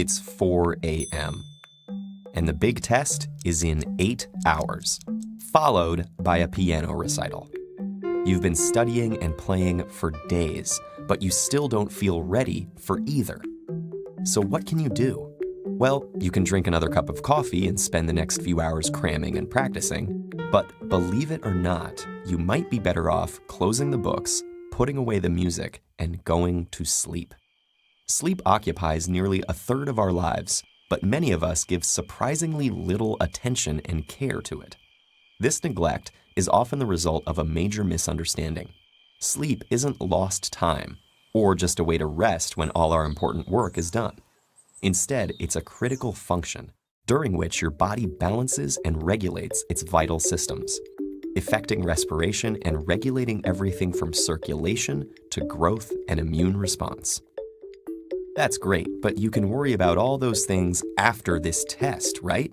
it's 4 a.m. And the big test is in 8 hours, followed by a piano recital. You've been studying and playing for days, but you still don't feel ready for either. So what can you do? Well, you can drink another cup of coffee and spend the next few hours cramming and practicing. But believe it or not, you might be better off closing the books, putting away the music, and going to sleep. Sleep occupies nearly a third of our lives, but many of us give surprisingly little attention and care to it. This neglect is often the result of a major misunderstanding. Sleep isn't lost time, or just a way to rest when all our important work is done. Instead, it's a critical function, during which your body balances and regulates its vital systems, affecting respiration and regulating everything from circulation to growth and immune response. That's great, but you can worry about all those things after this test, right?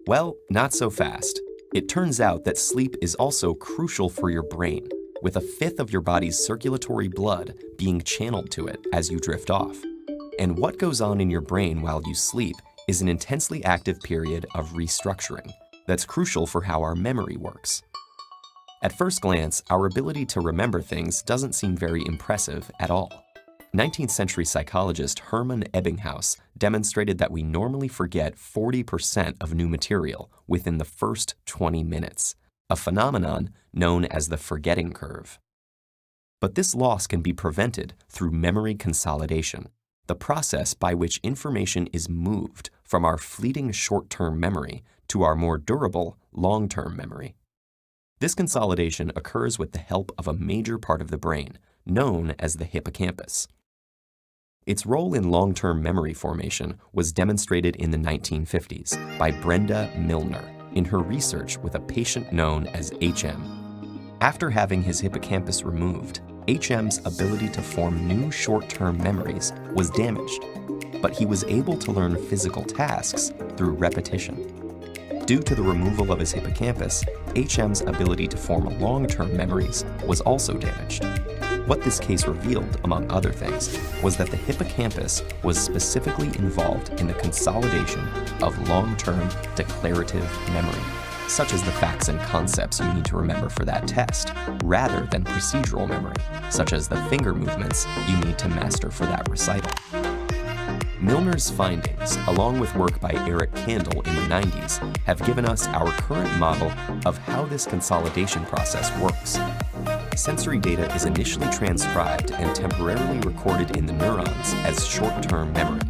Well, not so fast. It turns out that sleep is also crucial for your brain, with a fifth of your body's circulatory blood being channeled to it as you drift off. And what goes on in your brain while you sleep is an intensely active period of restructuring that's crucial for how our memory works. At first glance, our ability to remember things doesn't seem very impressive at all. 19th century psychologist Hermann Ebbinghaus demonstrated that we normally forget 40% of new material within the first 20 minutes, a phenomenon known as the forgetting curve. But this loss can be prevented through memory consolidation, the process by which information is moved from our fleeting short-term memory to our more durable long-term memory. This consolidation occurs with the help of a major part of the brain, known as the hippocampus. Its role in long-term memory formation was demonstrated in the 1950s by Brenda Milner in her research with a patient known as HM. After having his hippocampus removed, HM's ability to form new short-term memories was damaged, but he was able to learn physical tasks through repetition. Due to the removal of his hippocampus, HM's ability to form long-term memories was also damaged. What this case revealed, among other things, was that the hippocampus was specifically involved in the consolidation of long-term declarative memory, such as the facts and concepts you need to remember for that test, rather than procedural memory, such as the finger movements you need to master for that recital. Milner's findings, along with work by Eric Kandel in the 90s, have given us our current model of how this consolidation process works. Sensory data is initially transcribed and temporarily recorded in the neurons as short-term memory.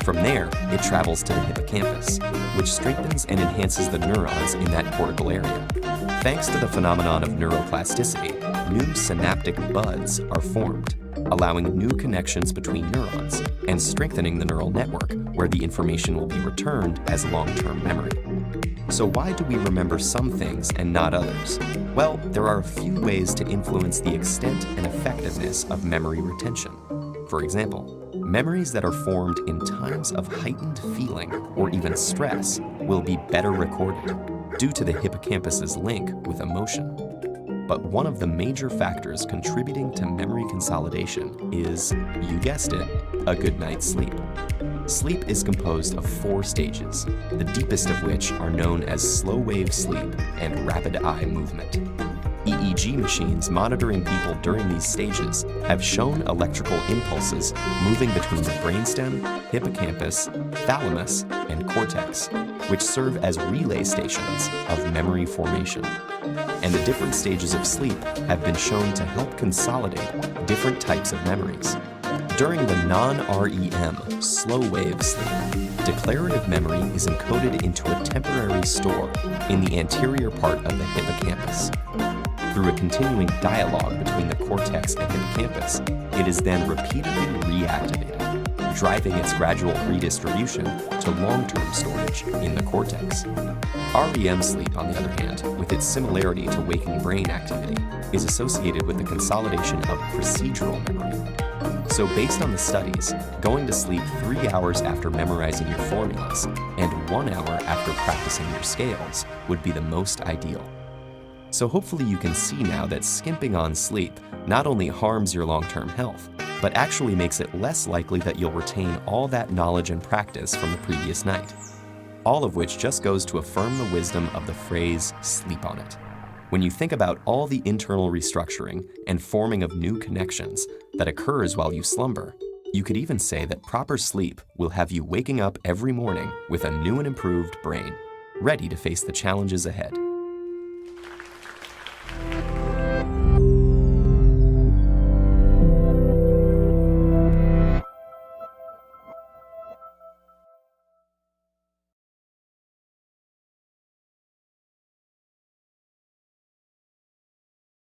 From there, it travels to the hippocampus, which strengthens and enhances the neurons in that cortical area. Thanks to the phenomenon of neuroplasticity, new synaptic buds are formed, allowing new connections between neurons and strengthening the neural network where the information will be returned as long-term memory. So why do we remember some things and not others? Well, there are a few ways to influence the extent and effectiveness of memory retention. For example, memories that are formed in times of heightened feeling or even stress will be better recorded due to the hippocampus's link with emotion. But one of the major factors contributing to memory consolidation is, you guessed it, a good night's sleep. Sleep is composed of 4 stages, the deepest of which are known as slow-wave sleep and rapid eye movement. EEG machines monitoring people during these stages have shown electrical impulses moving between the brainstem, hippocampus, thalamus, and cortex, which serve as relay stations of memory formation. And the different stages of sleep have been shown to help consolidate different types of memories. During the non-REM, slow-wave sleep, declarative memory is encoded into a temporary store in the anterior part of the hippocampus. Through a continuing dialogue between the cortex and hippocampus, it is then repeatedly reactivated, driving its gradual redistribution to long-term storage in the cortex. REM sleep, on the other hand, with its similarity to waking brain activity, is associated with the consolidation of procedural memory. So based on the studies, going to sleep 3 hours after memorizing your formulas and 1 hour after practicing your scales would be the most ideal. So hopefully you can see now that skimping on sleep not only harms your long-term health, but actually makes it less likely that you'll retain all that knowledge and practice from the previous night. All of which just goes to affirm the wisdom of the phrase, sleep on it. When you think about all the internal restructuring and forming of new connections that occurs while you slumber, you could even say that proper sleep will have you waking up every morning with a new and improved brain, ready to face the challenges ahead.